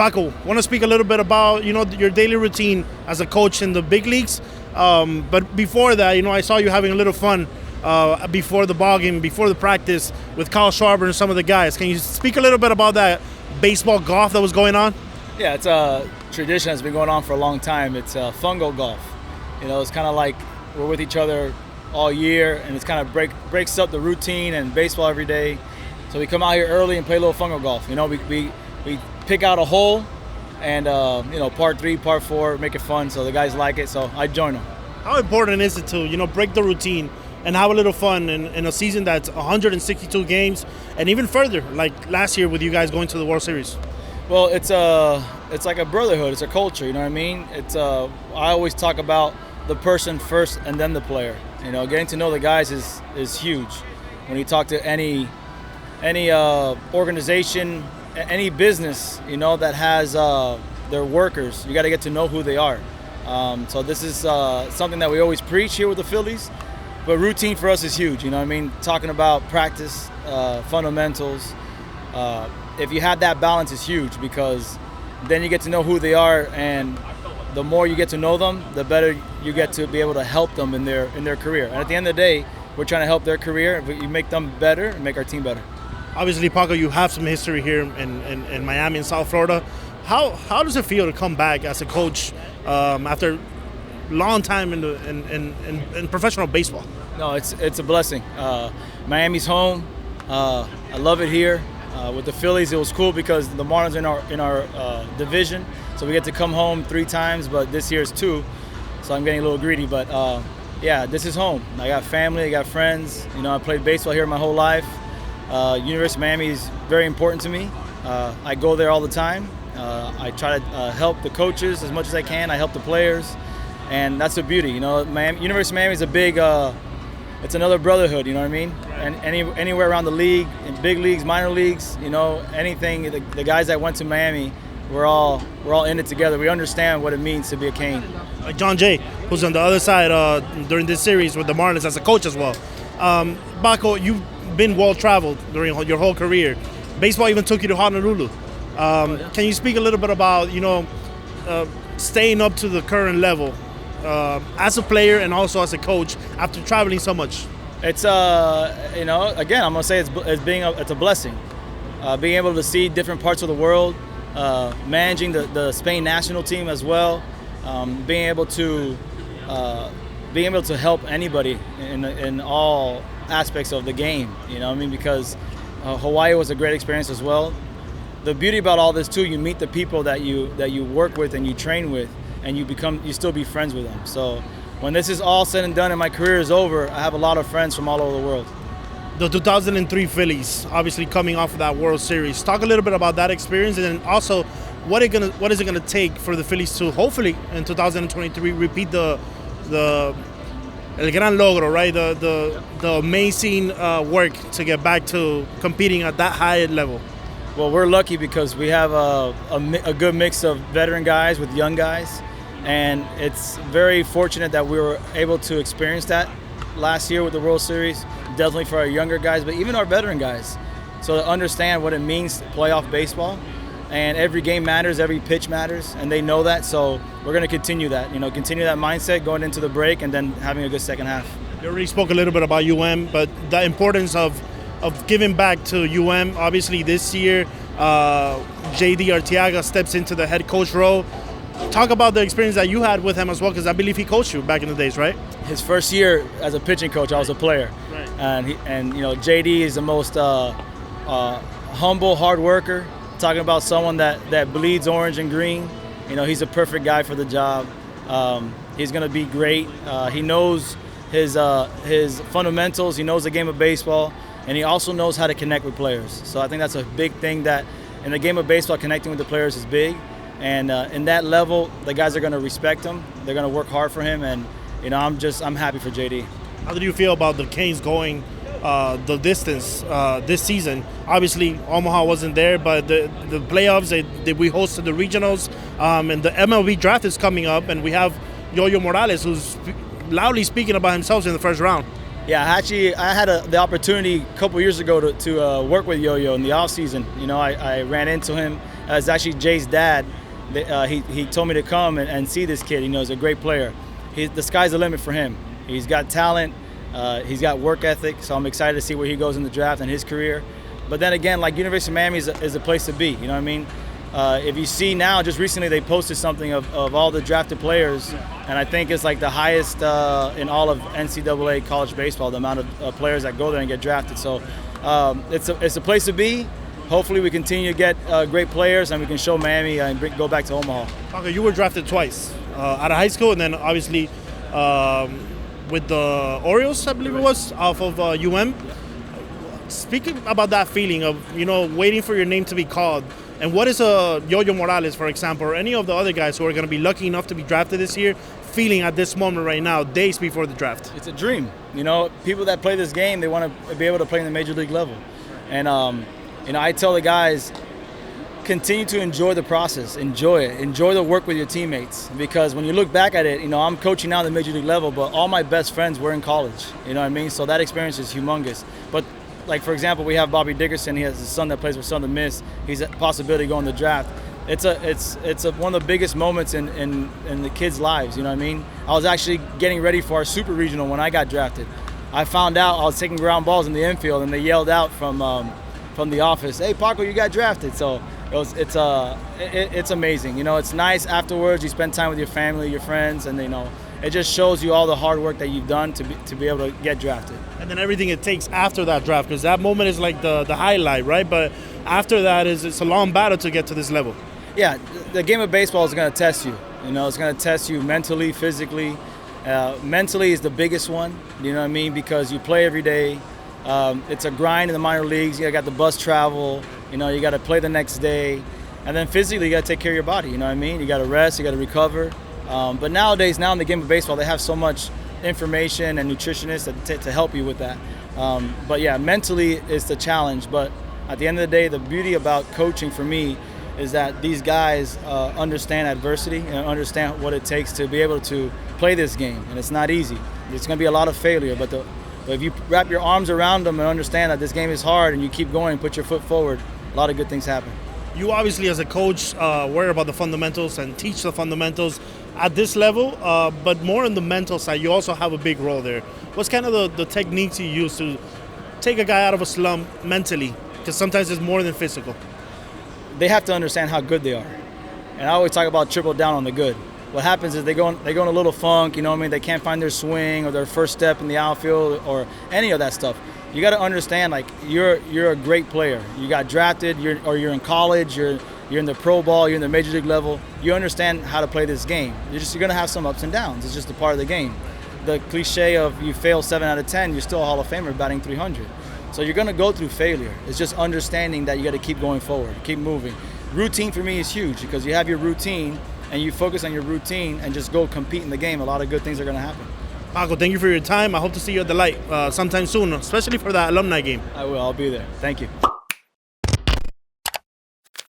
Paco, want to speak a little bit about your daily routine as a coach in the big leagues. But before that, I saw you having a little fun before the ball game, before the practice with Kyle Schwarber and some of the guys. Can you speak a little bit about that baseball golf that was going on? Yeah, it's a tradition that's been going on for a long time. It's Fungo Golf. It's kind of like we're with each other all year, and it's kind of breaks up the routine and baseball every day. So we come out here early and play a little Fungo Golf. We pick out a hole, and part 3, part 4, make it fun. So the guys like it, so I join them. How important is it to break the routine and have a little fun in a season that's 162 games, and even further, like last year with you guys going to the World Series? Well, it's like a brotherhood. It's a culture. You know what I mean? I always talk about the person first and then the player. Getting to know the guys is huge. When you talk to any organization, any business, that has their workers, you got to get to know who they are. So this is something that we always preach here with the Phillies. But routine for us is huge. Talking about practice, fundamentals. If you have that balance, is huge, because then you get to know who they are, and the more you get to know them, the better you get to be able to help them in their career. And at the end of the day, we're trying to help their career. If you make them better and make our team better. Obviously, Paco, you have some history here in Miami and South Florida. How does it feel to come back as a coach after a long time in professional baseball? No, it's a blessing. Miami's home. I love it here. With the Phillies, it was cool because the Marlins are in our division, so we get to come home 3 times, but this year is 2, so I'm getting a little greedy. But yeah, this is home. I got family, I got friends. I played baseball here my whole life. University of Miami is very important to me. I go there all the time. I try to help the coaches as much as I can. I help the players, and that's the beauty. University of Miami is a big. It's another brotherhood, you know what I mean? And anywhere around the league, in big leagues, minor leagues, anything. The guys that went to Miami, we're all in it together. We understand what it means to be a Cane. Like John Jay, who's on the other side during this series with the Marlins as a coach as well. Paco, you've been well-traveled during your whole career. Baseball even took you to Honolulu. Can you speak a little bit about, staying up to the current level as a player and also as a coach after traveling so much? It's again, I'm gonna say it's a blessing. Being able to see different parts of the world, managing the Spain national team as well, being able to help anybody in all aspects of the game. Because Hawaii was a great experience as well. The beauty about all this too, you meet the people that you work with and you train with, and you still be friends with them. So when this is all said and done and my career is over, I have a lot of friends from all over the world. The 2003 Phillies, obviously coming off of that World Series. Talk a little bit about that experience, and then also what is it gonna take for the Phillies to hopefully in 2023 repeat the el gran logro, right? The amazing work to get back to competing at that high level. Well, we're lucky because we have a good mix of veteran guys with young guys. And it's very fortunate that we were able to experience that last year with the World Series, definitely for our younger guys, but even our veteran guys. So to understand what it means to playoff baseball, and every game matters, every pitch matters, and they know that. So we're going to continue that, continue that mindset going into the break and then having a good second half. You already spoke a little bit about but the importance of giving back to Obviously this year, JD Arteaga steps into the head coach role. Talk about the experience that you had with him as well, because I believe he coached you back in the days, right? His first year as a pitching coach, I was a player. Right. And JD is the most humble, hard worker. Talking about someone that bleeds orange and green. He's a perfect guy for the job. He's going to be great. He knows his fundamentals. He knows the game of baseball, and he also knows how to connect with players. So I think that's a big thing, that in the game of baseball, connecting with the players is big. And in that level, the guys are going to respect him. They're going to work hard for him, and I'm happy for JD. How do you feel about the Canes going the distance this season? Obviously, Omaha wasn't there, but the playoffs, we hosted the regionals, and the MLB Draft is coming up, and we have Yoyo Morales, who's loudly speaking about himself in the first round. Yeah, actually, I had the opportunity a couple years ago to work with Yoyo in the off season. I ran into him It's actually Jay's dad. He told me to come and see this kid. He's a great player. The sky's the limit for him. He's got talent. He's got work ethic. So I'm excited to see where he goes in the draft and his career. But then again, like University of Miami is a place to be. You know what I mean? If you see now, just recently they posted something of all the drafted players, and I think it's like the highest in all of NCAA college baseball, the amount of players that go there and get drafted. So it's a place to be. Hopefully we continue to get great players and we can show Miami and go back to Omaha. Paco, you were drafted twice, out of high school and then obviously with the Orioles, I believe it was, off of UM. Speaking about that feeling of, waiting for your name to be called, and what is Yoyo Morales, for example, or any of the other guys who are going to be lucky enough to be drafted this year, feeling at this moment right now, days before the draft? It's a dream. People that play this game, they want to be able to play in the major league level. And, I tell the guys, continue to enjoy the process. Enjoy it. Enjoy the work with your teammates. Because when you look back at it, I'm coaching now at the major league level, but all my best friends were in college. You know what I mean? So that experience is humongous. But like, for example, we have Bobby Dickerson. He has a son that plays for Southern Miss. He's a possibility going to the draft. It's one of the biggest moments in the kids' lives. You know what I mean? I was actually getting ready for our super regional when I got drafted. I found out I was taking ground balls in the infield, and they yelled out from the office, "Hey, Paco, you got drafted!" So it's amazing. It's nice afterwards. You spend time with your family, your friends, and it just shows you all the hard work that you've done to be able to get drafted. And then everything it takes after that draft, because that moment is like the highlight, right? But after that, it's a long battle to get to this level. Yeah, the game of baseball is going to test you. It's going to test you mentally, physically. Mentally is the biggest one, you know what I mean? Because you play every day. It's a grind in the minor leagues. You got the bus travel. You got to play the next day. And then physically, you got to take care of your body, you know what I mean? You got to rest, you got to recover. But nowadays, in the game of baseball, they have so much information and nutritionists to help you with that. But yeah, mentally is the challenge. But at the end of the day, the beauty about coaching for me is that these guys understand adversity and understand what it takes to be able to play this game. And it's not easy. It's going to be a lot of failure. But if you wrap your arms around them and understand that this game is hard and you keep going, put your foot forward, a lot of good things happen. You obviously, as a coach, worry about the fundamentals and teach the fundamentals at this level, but more on the mental side, you also have a big role there. What's kind of the techniques you use to take a guy out of a slump mentally? Because sometimes it's more than physical. They have to understand how good they are. And I always talk about triple down on the good. What happens is they go in a little funk, you know what I mean? They can't find their swing or their first step in the outfield or any of that stuff. You got to understand, like, you're a great player. You got drafted, you're in college, you're in the pro ball, you're in the major league level. You understand how to play this game. You're going to have some ups and downs. It's just a part of the game. The cliche of you fail 7 out of 10, you're still a Hall of Famer batting 300. So you're going to go through failure. It's just understanding that you got to keep going forward, keep moving. Routine for me is huge because you have your routine and you focus on your routine and just go compete in the game. A lot of good things are going to happen. Paco, thank you for your time. I hope to see you at the light sometime soon, especially for that alumni game. I will. I'll be there. Thank you.